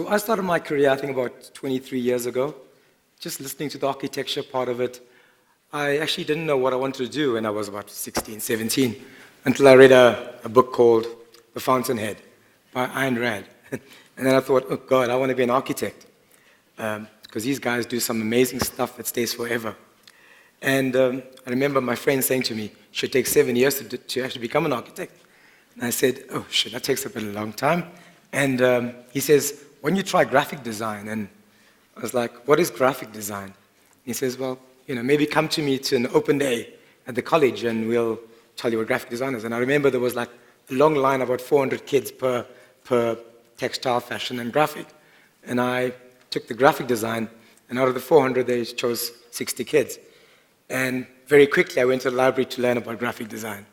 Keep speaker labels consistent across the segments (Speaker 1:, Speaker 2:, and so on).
Speaker 1: So I started my career, I think, about 23 years ago, just listening to the architecture part of it. I actually didn't know what I wanted to do when I was about 16, 17, until I read a book called The Fountainhead by Ayn Rand. And then I thought, oh God, I want to be an architect, because these guys do some amazing stuff that stays forever. And I remember my friend saying to me, it should take 7 years to actually become an architect. And I said, oh shit, that takes a bit of a long time. And he says, why don't you try graphic design? And I was like, what is graphic design? He says, well, maybe come to me to an open day at the college and we'll tell you what graphic design is. And I remember there was like a long line, about 400 kids per textile, fashion, and graphic. And I took the graphic design, and out of the 400, they chose 60 kids. And very quickly, I went to the library to learn about graphic design.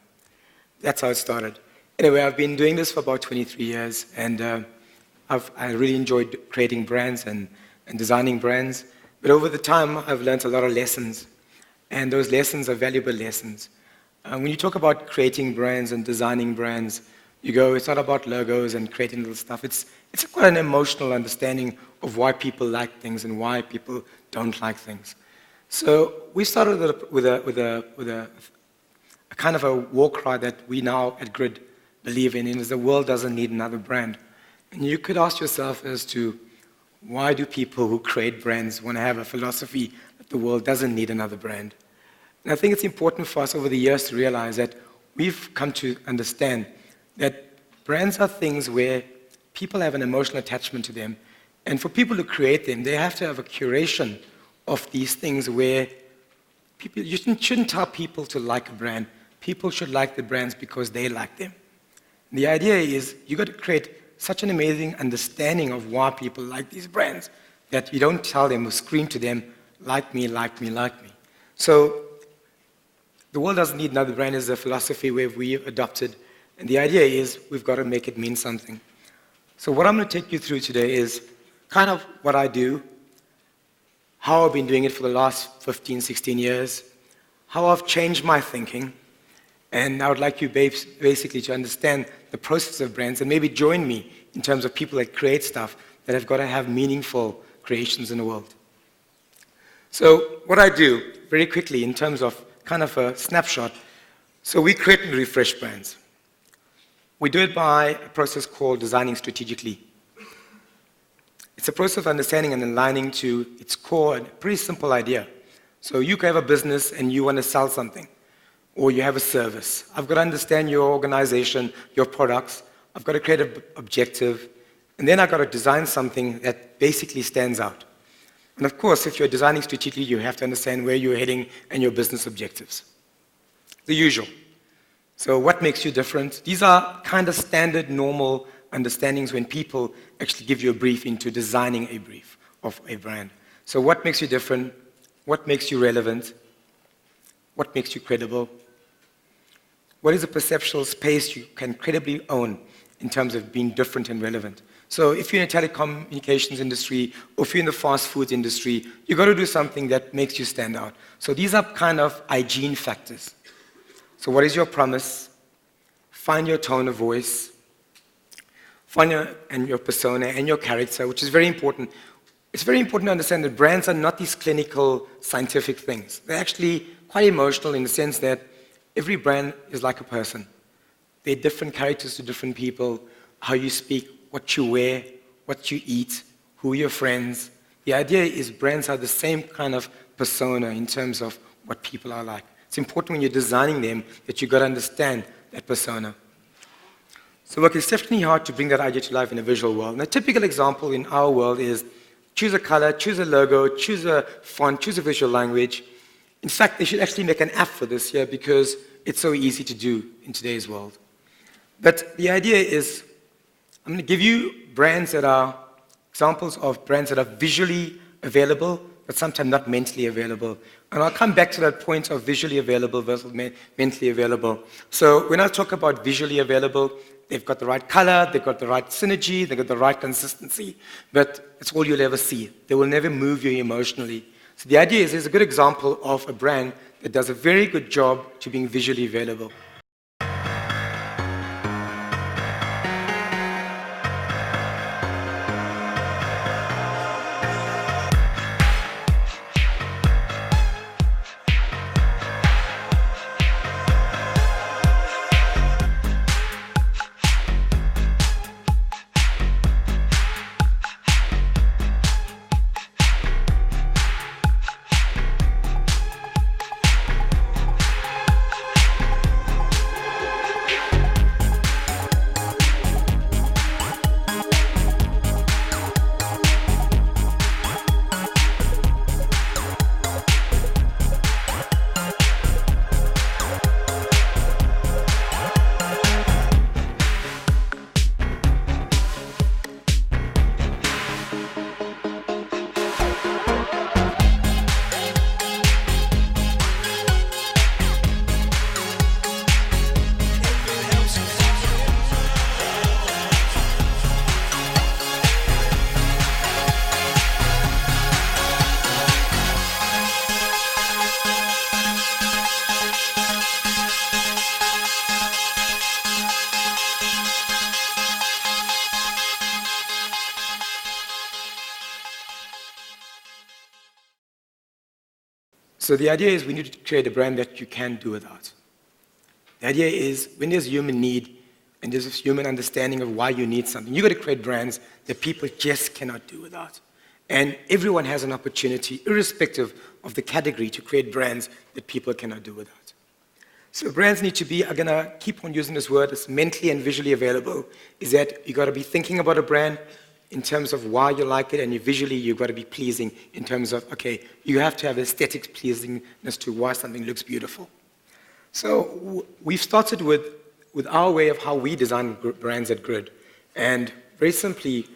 Speaker 1: That's how it started. Anyway, I've been doing this for about 23 years, and I really enjoyed creating brands and designing brands. But over the time, I've learned a lot of lessons, and those lessons are valuable lessons. When you talk about creating brands and designing brands, you go, it's not about logos and creating little stuff. It's quite an emotional understanding of why people like things and why people don't like things. So we started with a kind of a war cry that we now at Grid believe in, is the world doesn't need another brand. And you could ask yourself as to why do people who create brands want to have a philosophy that the world doesn't need another brand? And I think it's important for us over the years to realize that we've come to understand that brands are things where people have an emotional attachment to them. And for people to create them, they have to have a curation of these things where you shouldn't tell people to like a brand. People should like the brands because they like them. And the idea is you've got to create such an amazing understanding of why people like these brands that you don't tell them or scream to them, like me, like me, like me. So the world doesn't need another brand is a philosophy we've adopted. And the idea is we've got to make it mean something. So what I'm going to take you through today is kind of what I do, how I've been doing it for the last 15, 16 years, how I've changed my thinking, and I would like you basically to understand the process of brands and maybe join me in terms of people that create stuff that have got to have meaningful creations in the world. So what I do, very quickly, in terms of kind of a snapshot, so we create and refresh brands. We do it by a process called designing strategically. It's a process of understanding and aligning to its core, a pretty simple idea. So you could have a business and you want to sell something, or you have a service. I've got to understand your organization, your products. I've got to create an objective, and then I've got to design something that basically stands out. And of course, if you're designing strategically, you have to understand where you're heading and your business objectives. The usual. So what makes you different? These are kind of standard, normal understandings when people actually give you a brief into designing a brief of a brand. So what makes you different? What makes you relevant? What makes you credible? What is a perceptual space you can credibly own in terms of being different and relevant? So if you're in the telecommunications industry, or if you're in the fast food industry, you've got to do something that makes you stand out. So these are kind of hygiene factors. So what is your promise? Find your tone of voice. Find your persona and your character, which is very important. It's very important to understand that brands are not these clinical, scientific things. They're actually quite emotional in the sense that every brand is like a person. They're different characters to different people, how you speak, what you wear, what you eat, who are your friends. The idea is brands are the same kind of persona in terms of what people are like. It's important when you're designing them that you've got to understand that persona. So look, it's definitely hard to bring that idea to life in a visual world. And a typical example in our world is choose a color, choose a logo, choose a font, choose a visual language. In fact, they should actually make an app for this here because it's so easy to do in today's world. But the idea is, I'm going to give you brands that are examples of brands that are visually available, but sometimes not mentally available. And I'll come back to that point of visually available versus mentally available. So when I talk about visually available, they've got the right color, they've got the right synergy, they've got the right consistency, but it's all you'll ever see. They will never move you emotionally. So the idea is, there's a good example of a brand that does a very good job to being visually available. So the idea is we need to create a brand that you can do without. The idea is when there's human need and there's this human understanding of why you need something, you've got to create brands that people just cannot do without. And everyone has an opportunity, irrespective of the category, to create brands that people cannot do without. So brands need to be, I'm going to keep on using this word, it's mentally and visually available, is that you've got to be thinking about a brand in terms of why you like it, and visually you've got to be pleasing in terms of, okay, you have to have aesthetic pleasingness to why something looks beautiful. So we've started with our way of how we design brands at Grid. And very simply,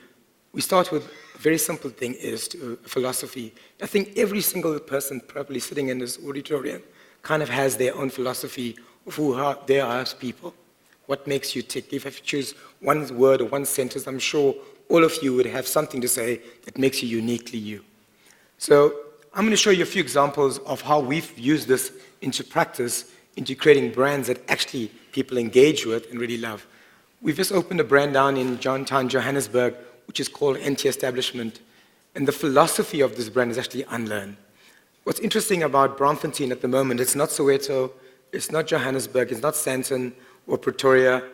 Speaker 1: we start with a very simple thing is a philosophy. I think every single person probably sitting in this auditorium kind of has their own philosophy of who they are as people. What makes you tick? If I choose one word or one sentence, I'm sure all of you would have something to say that makes you uniquely you. So I'm going to show you a few examples of how we've used this into practice, into creating brands that actually people engage with and really love. We've just opened a brand down in Johnstown, Johannesburg, which is called Anti-Establishment. And the philosophy of this brand is actually unlearn. What's interesting about Braamfontein at the moment, it's not Soweto, it's not Johannesburg, it's not Sandton or Pretoria.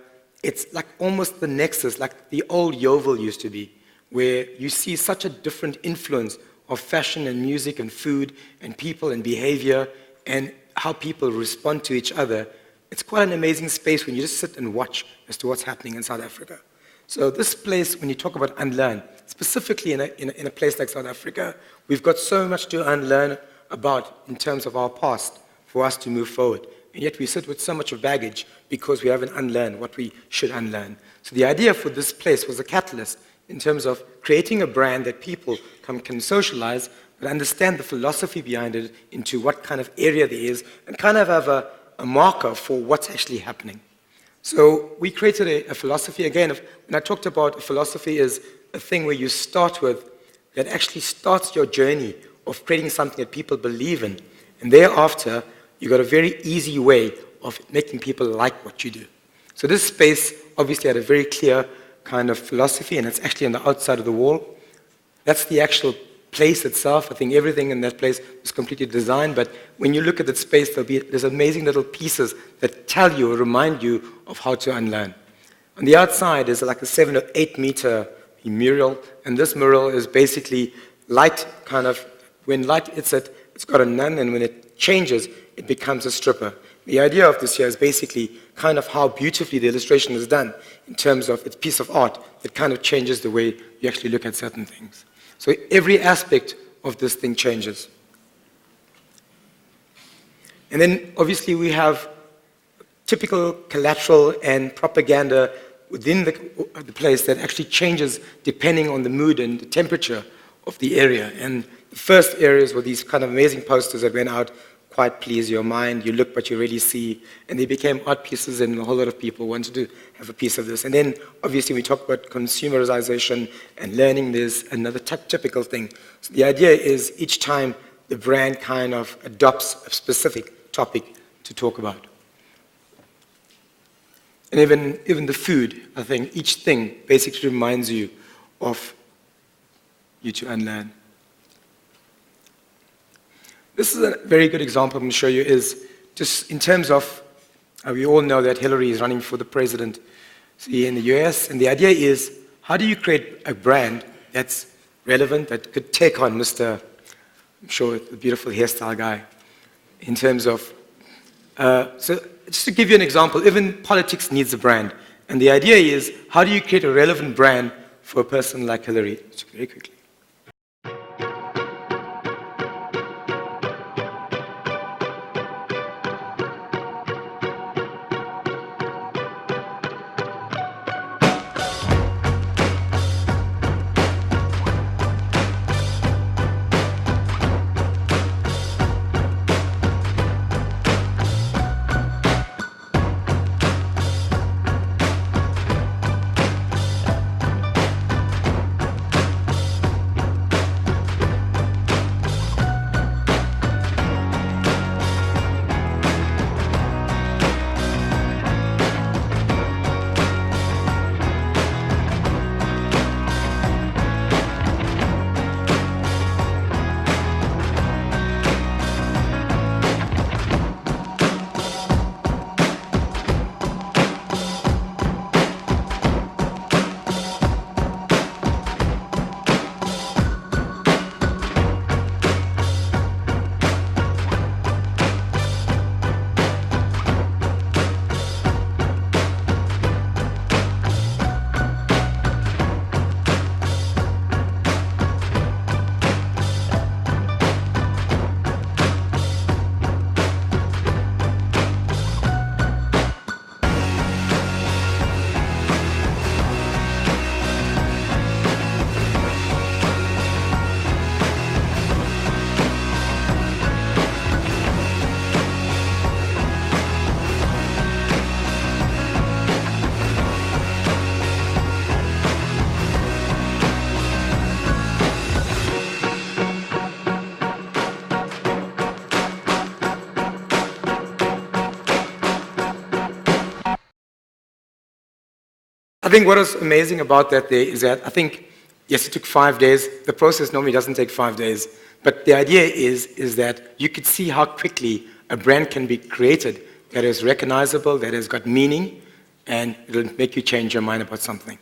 Speaker 1: It's like almost the nexus, like the old Yeovil used to be, where you see such a different influence of fashion and music and food and people and behavior and how people respond to each other. It's quite an amazing space when you just sit and watch as to what's happening in South Africa. So this place, when you talk about unlearn, specifically in a place like South Africa, we've got so much to unlearn about in terms of our past for us to move forward. And yet we sit with so much of baggage because we haven't unlearned what we should unlearn. So the idea for this place was a catalyst in terms of creating a brand that people can socialize, but understand the philosophy behind it into what kind of area there is, and kind of have a marker for what's actually happening. So we created a philosophy. Again, when I talked about a philosophy is a thing where you start with that actually starts your journey of creating something that people believe in. And thereafter, you've got a very easy way of making people like what you do. So this space obviously had a very clear kind of philosophy, and it's actually on the outside of the wall. That's the actual place itself. I think everything in that place was completely designed, but when you look at that space, there's amazing little pieces that tell you or remind you of how to unlearn. On the outside is like a 7 or 8 meter mural, and this mural is basically light kind of, when light hits it, it's got a nun, and when it changes, it becomes a stripper. The idea of this here is basically kind of how beautifully the illustration is done in terms of its piece of art that kind of changes the way you actually look at certain things. So every aspect of this thing changes. And then obviously we have typical collateral and propaganda within the place that actually changes depending on the mood and the temperature of the area. And the first areas were these kind of amazing posters that went out, quite please your mind, you look but you really see, and they became art pieces, and a whole lot of people wanted to have a piece of this. And then obviously we talk about consumerization and learning. There's another typical thing. So the idea is each time the brand kind of adopts a specific topic to talk about. And even the food, I think each thing basically reminds you of you to unlearn. This is a very good example I'm going to show you is just in terms of, we all know that Hillary is running for the presidency in the US, and the idea is, how do you create a brand that's relevant, that could take on Mr., I'm sure, the beautiful hairstyle guy, in terms of, so just to give you an example, even politics needs a brand. And the idea is, how do you create a relevant brand for a person like Hillary? Just very quickly. think what was amazing about that day is that I think, yes, it took 5 days. The process normally doesn't take 5 days. But the idea is that you could see how quickly a brand can be created that is recognizable, that has got meaning, and it'll make you change your mind about something.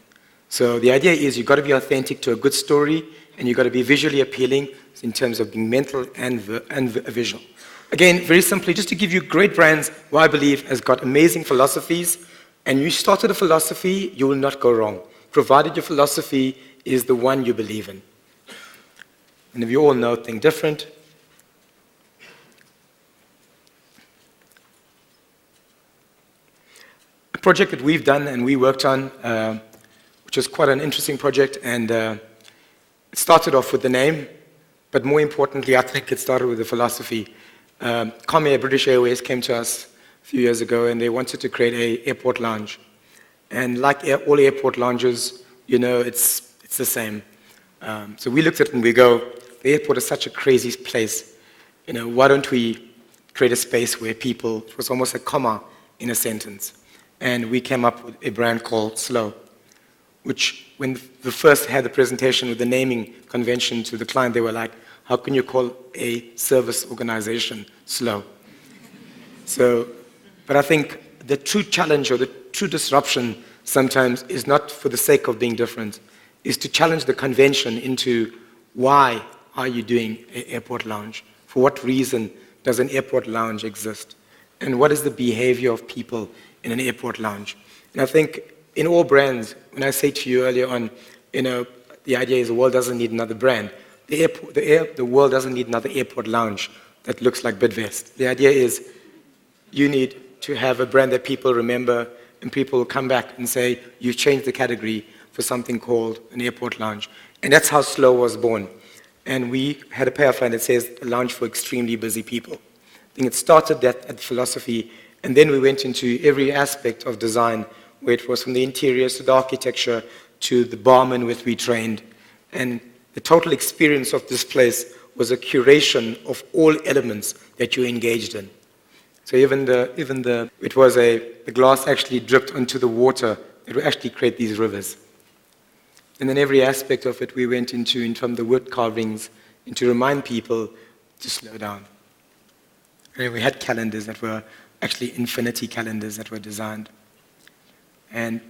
Speaker 1: So the idea is you've got to be authentic to a good story, and you've got to be visually appealing in terms of being mental and visual. Again, very simply, just to give you great brands who I believe has got amazing philosophies, and you started a philosophy, you will not go wrong, provided your philosophy is the one you believe in. And if you all know, think different. A project that we've done and we worked on, which was quite an interesting project, and it started off with the name, but more importantly, I think it started with the philosophy. Comair, British Airways, came to us a few years ago, and they wanted to create an airport lounge. And like all airport lounges, you know, it's the same. So we looked at it and we go, the airport is such a crazy place. You know, why don't we create a space where people, it was almost a comma in a sentence. And we came up with a brand called Slow, which when we first had the presentation with the naming convention to the client, they were like, how can you call a service organization slow? So, but I think the true challenge or the true disruption sometimes is not for the sake of being different, is to challenge the convention into why are you doing an airport lounge? For what reason does an airport lounge exist? And what is the behavior of people in an airport lounge? And I think in all brands, when I say to you earlier on, you know, the idea is the world doesn't need another brand. The world doesn't need another airport lounge that looks like Bidvest. The idea is you need to have a brand that people remember and people will come back and say, you've changed the category for something called an airport lounge. And that's how Slow was born. And we had a payoff line that says, a lounge for extremely busy people. I think it started that at philosophy, and then we went into every aspect of design, where it was from the interiors to the architecture to the barman with we trained. And the total experience of this place was a curation of all elements that you engaged in. So the glass actually dripped onto the water. It would actually create these rivers. And then every aspect of it we went into from the wood carvings, and to remind people to slow down. And we had calendars that were actually infinity calendars that were designed. And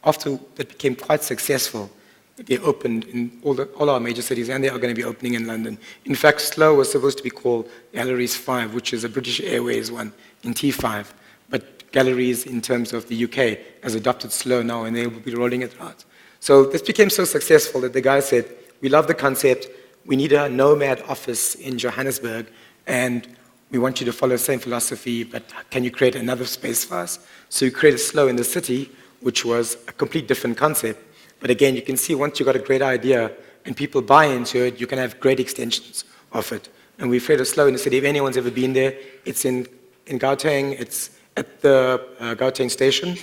Speaker 1: after that became quite successful, they opened in all our major cities, and they are going to be opening in London. In fact, Slow was supposed to be called Galleries 5, which is a British Airways one in T5. But Galleries, in terms of the UK, has adopted Slow now, and they will be rolling it out. So this became so successful that the guy said, we love the concept, we need a nomad office in Johannesburg, and we want you to follow the same philosophy, but can you create another space for us? So we created Slow in the city, which was a complete different concept. But again, you can see once you've got a great idea and people buy into it, you can have great extensions of it. And we've created Slow in the city. If anyone's ever been there, it's in Gauteng. It's at the Gauteng station,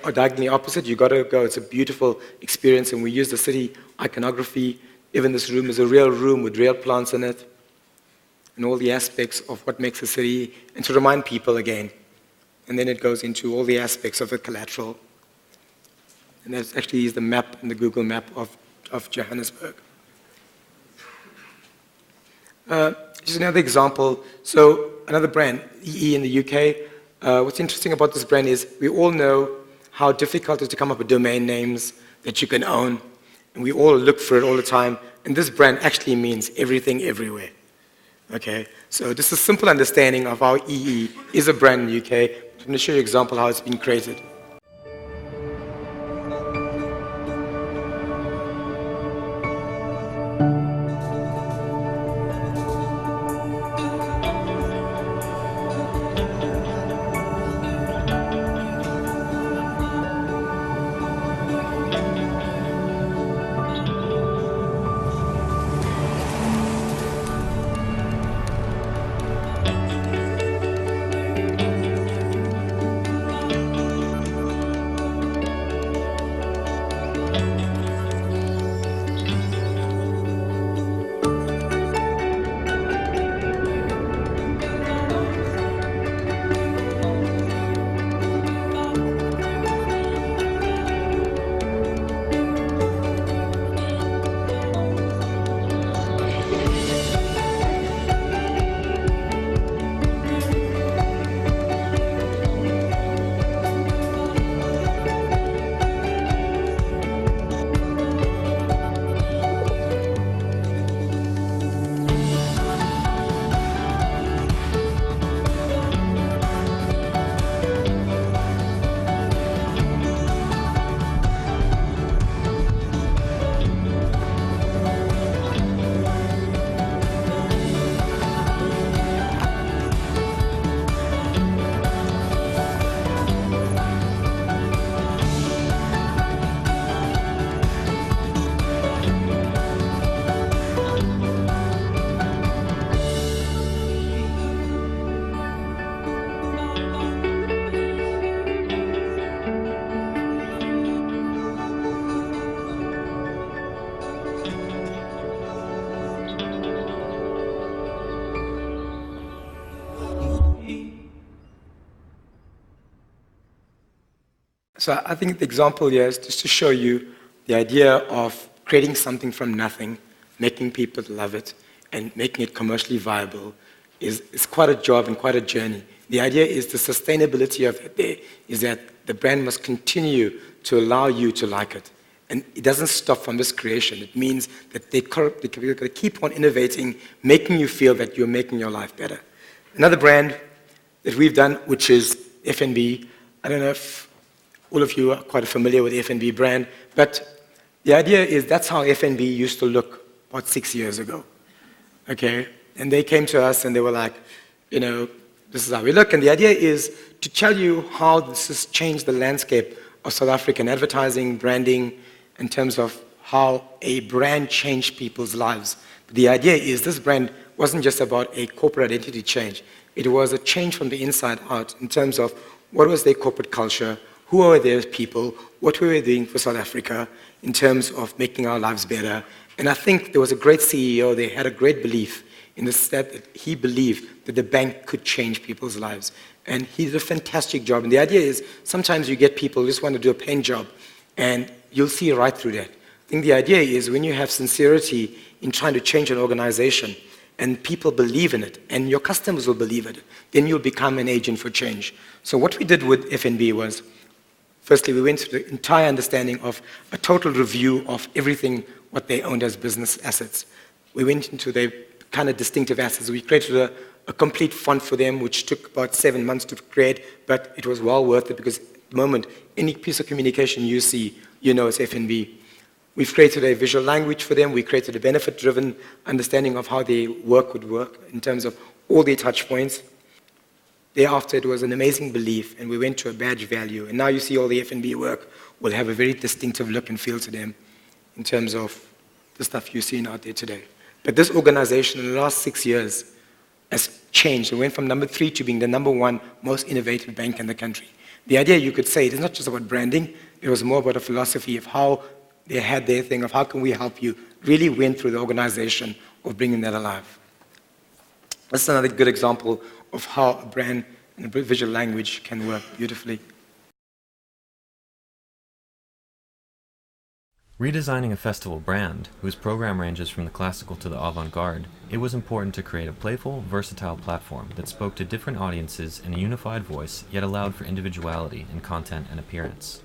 Speaker 1: or diagonally opposite. You've got to go. It's a beautiful experience, and we use the city iconography. Even this room is a real room with real plants in it, and all the aspects of what makes a city, and to remind people again. And then it goes into all the aspects of the collateral. And that actually is the map and the Google map of Johannesburg. Just another example. So another brand, EE in the UK. What's interesting about this brand is we all know how difficult it is to come up with domain names that you can own. And we all look for it all the time. And this brand actually means everything everywhere. Okay? So this is a simple understanding of how EE is a brand in the UK. I'm going to show you an example how it's been created. So I think the example here is just to show you the idea of creating something from nothing, making people love it, and making it commercially viable is quite a job and quite a journey. The idea is the sustainability of it there is that the brand must continue to allow you to like it. And it doesn't stop from this creation. It means that they keep on innovating, making you feel that you're making your life better. Another brand that we've done, which is F&B, I don't know if all of you are quite familiar with the F&B brand, but the idea is that's how F&B used to look about 6 years ago, okay? And they came to us and they were like, you know, this is how we look. And the idea is to tell you how this has changed the landscape of South African advertising, branding, in terms of how a brand changed people's lives. But the idea is this brand wasn't just about a corporate identity change. It was a change from the inside out in terms of what was their corporate culture, who were their people, what we were doing for South Africa in terms of making our lives better. And I think there was a great CEO, they had a great belief in this, that he believed that the bank could change people's lives. And he did a fantastic job. And the idea is sometimes you get people who just want to do a paint job, and you'll see right through that. I think the idea is when you have sincerity in trying to change an organization, and people believe in it, and your customers will believe it, then you'll become an agent for change. So what we did with F&B was, firstly, we went through the entire understanding of a total review of everything what they owned as business assets. We went into their kind of distinctive assets. We created a complete font for them, which took about 7 months to create, but it was well worth it because at the moment, any piece of communication you see, you know it's F&B. We've created a visual language for them. We created a benefit-driven understanding of how their work would work in terms of all their touch points. Thereafter, it was an amazing belief, and we went to a badge value. And now you see all the F&B work will have a very distinctive look and feel to them in terms of the stuff you're seeing out there today. But this organization in the last 6 years has changed. It went from number 3 to being the number 1 most innovative bank in the country. The idea, you could say, it is not just about branding. It was more about a philosophy of how they had their thing of how can we help you, really went through the organization of bringing that alive. That's another good example of how a brand and a visual language can work beautifully.
Speaker 2: Redesigning a festival brand, whose program ranges from the classical to the avant-garde, it was important to create a playful, versatile platform that spoke to different audiences in a unified voice, yet allowed for individuality in content and appearance.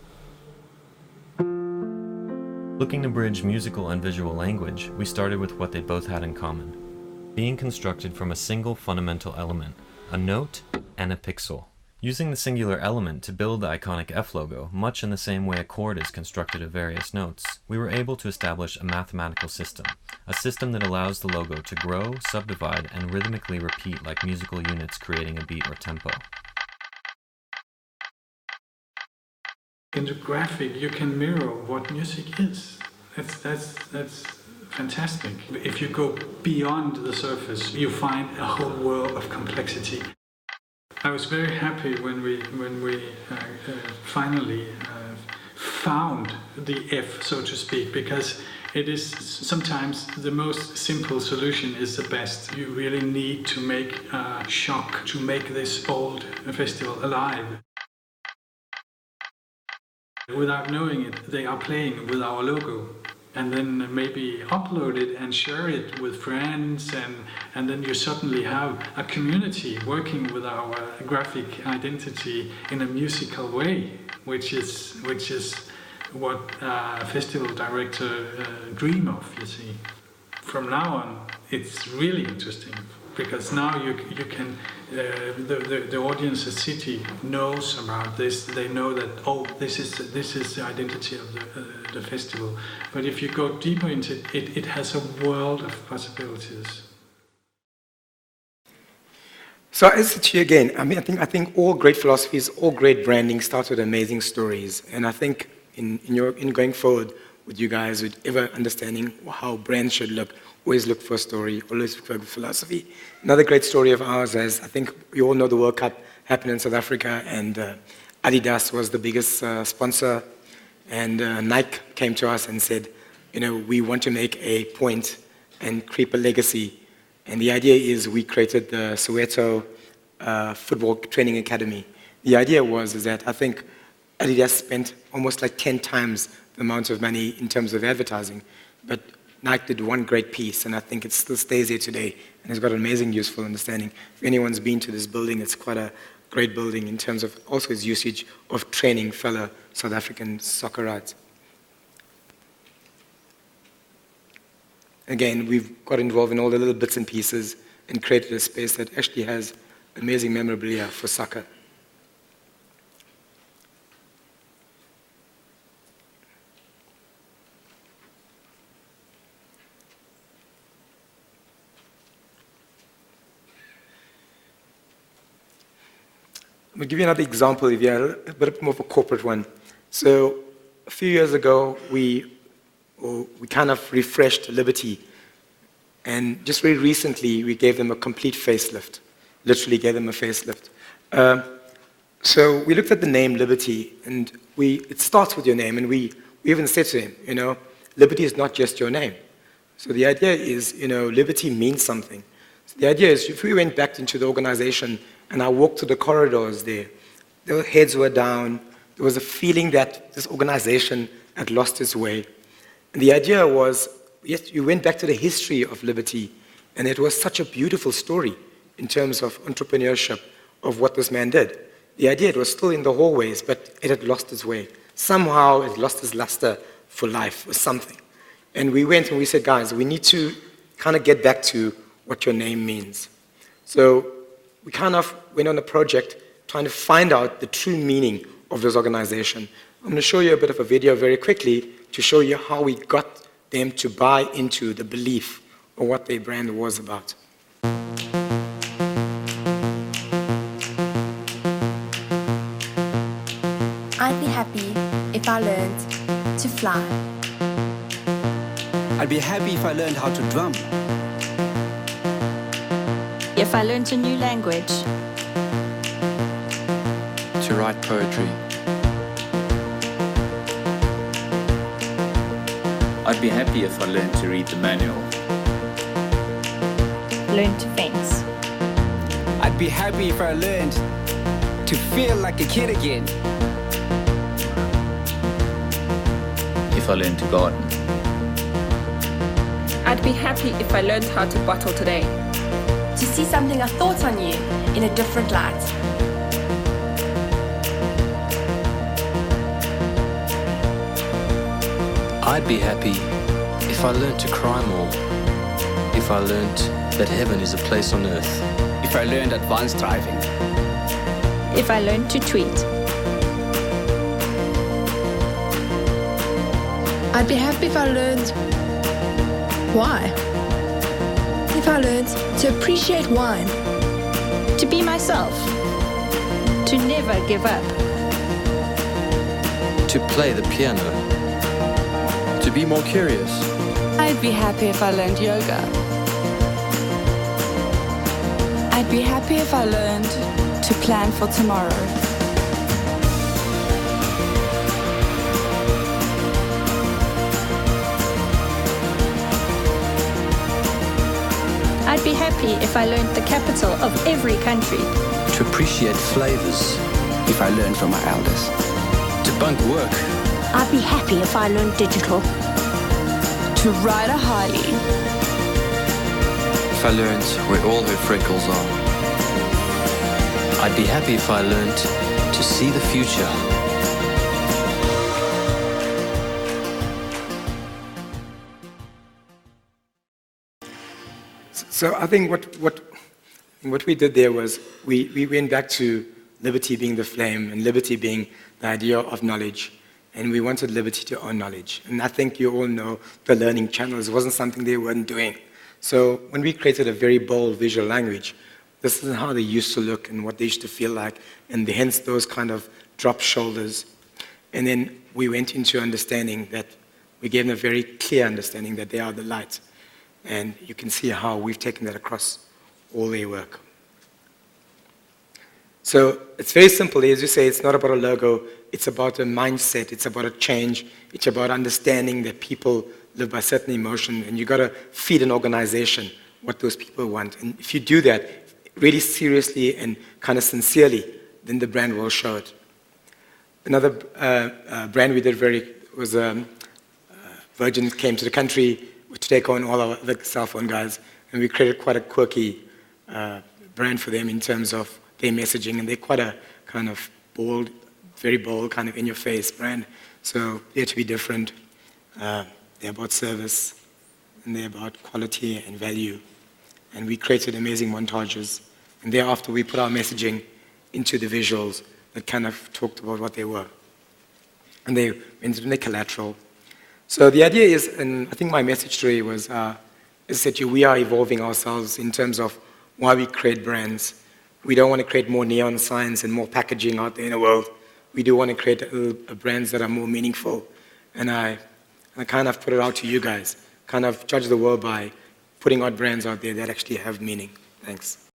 Speaker 2: Looking to bridge musical and visual language, we started with what they both had in common, being constructed from a single fundamental element, a note and a pixel. Using the singular element to build the iconic F logo, much in the same way a chord is constructed of various notes, we were able to establish a mathematical system, a system that allows the logo to grow, subdivide, and rhythmically repeat like musical units creating a beat or tempo.
Speaker 3: In the graphic, you can mirror what music is. That's fantastic. If you go beyond the surface, you find a whole world of complexity. I was very happy when we finally found the F, so to speak, because it is sometimes the most simple solution is the best. You really need to make a shock to make this old festival alive. Without knowing it, they are playing with our logo, and then maybe upload it and share it with friends, and then you suddenly have a community working with our graphic identity in a musical way, which is what a festival director dream of, you see. From now on, it's really interesting, because now you can, the audience, the city knows about this. They know that, oh, this is the identity of the festival. But if you go deeper into it, it has a world of possibilities.
Speaker 1: So as it's here again, I think all great philosophies, all great branding starts with amazing stories. And I think in going forward with you guys, with ever understanding how brands should look, always look for a story, always look for a philosophy. Another great story of ours is, I think you all know the World Cup happened in South Africa, and Adidas was the biggest sponsor, and Nike came to us and said, you know, we want to make a point and create a legacy. And the idea is we created the Soweto Football Training Academy. The idea is that I think Adidas spent almost like 10 times the amount of money in terms of advertising. But Nike did one great piece, and I think it still stays there today, and has got an amazing useful understanding. If anyone's been to this building, it's quite a great building in terms of also its usage of training fellow South African soccerites. Again, we've got involved in all the little bits and pieces and created a space that actually has amazing memorabilia for soccer. I'm going to give you another example, if you have a bit more of a corporate one. So a few years ago, we kind of refreshed Liberty. And just very recently, we gave them a complete facelift. Literally gave them a facelift. So we looked at the name Liberty, and it starts with your name. And we even said to him, Liberty is not just your name. So the idea is, Liberty means something. So the idea is, if we went back into the organization and I walked through the corridors there, their heads were down. There was a feeling that this organization had lost its way. And the idea was, yes, you went back to the history of Liberty, and it was such a beautiful story in terms of entrepreneurship, of what this man did. The idea, it was still in the hallways, but it had lost its way. Somehow it lost its luster for life or something. And we went and we said, guys, we need to kind of get back to what your name means. So we kind of went on a project trying to find out the true meaning of this organization. I'm going to show you a bit of a video very quickly to show you how we got them to buy into the belief of what their brand was about.
Speaker 4: I'd be happy if I learned to fly.
Speaker 5: I'd be happy if I learned how to drum.
Speaker 6: If I learned a new language.
Speaker 7: To write poetry.
Speaker 8: I'd be happy if I learned to read the manual.
Speaker 6: Learn to fence.
Speaker 5: I'd be happy if I learned to feel like a kid again.
Speaker 8: If I learned to garden.
Speaker 9: I'd be happy if I learned how to bottle today.
Speaker 4: To see something I thought I knew in a different light.
Speaker 7: I'd be happy if I learned to cry more. If I learned that heaven is a place on earth.
Speaker 5: If I learned advanced driving.
Speaker 6: If I learned to tweet.
Speaker 4: I'd be happy if I learned why. If I learned to appreciate wine.
Speaker 6: To be myself. To never give up.
Speaker 7: To play the piano. To be more curious.
Speaker 9: I'd be happy if I learned yoga. I'd be happy if I learned to plan for tomorrow.
Speaker 6: I'd be happy if I learned the capital of every country.
Speaker 7: To appreciate flavors.
Speaker 5: If I learned from my elders.
Speaker 7: To bunk work.
Speaker 10: I'd be happy if I learned digital.
Speaker 9: To ride a Harley.
Speaker 7: If I learned where all her freckles are. I'd be happy if I learned to see the future.
Speaker 1: So I think what we did there was we went back to liberty being the flame and liberty being the idea of knowledge. And we wanted liberty to own knowledge. And I think you all know the learning channels. It wasn't something they weren't doing. So when we created a very bold visual language, this is how they used to look and what they used to feel like, and hence those kind of drop shoulders. And then we went into understanding that we gave them a very clear understanding that they are the light. And you can see how we've taken that across all their work. So it's very simple. As you say, it's not about a logo. It's about a mindset. It's about a change. It's about understanding that people live by certain emotion, and you've got to feed an organization what those people want. And if you do that really seriously and kind of sincerely, then the brand will show it. Another brand we did was Virgin came to the country to take on all the cell phone guys, and we created quite a quirky brand for them in terms of their messaging, and they're quite a kind of bold, very bold, kind of in-your-face brand. So they're to be different. They're about service, and they're about quality and value. And we created amazing montages, and thereafter we put our messaging into the visuals that kind of talked about what they were. And they went in the collateral. So the idea is, and I think my message today was, is that we are evolving ourselves in terms of why we create brands. We don't want to create more neon signs and more packaging out there in the world. We do want to create brands that are more meaningful. And I kind of put it out to you guys, kind of judge the world by putting out brands out there that actually have meaning. Thanks.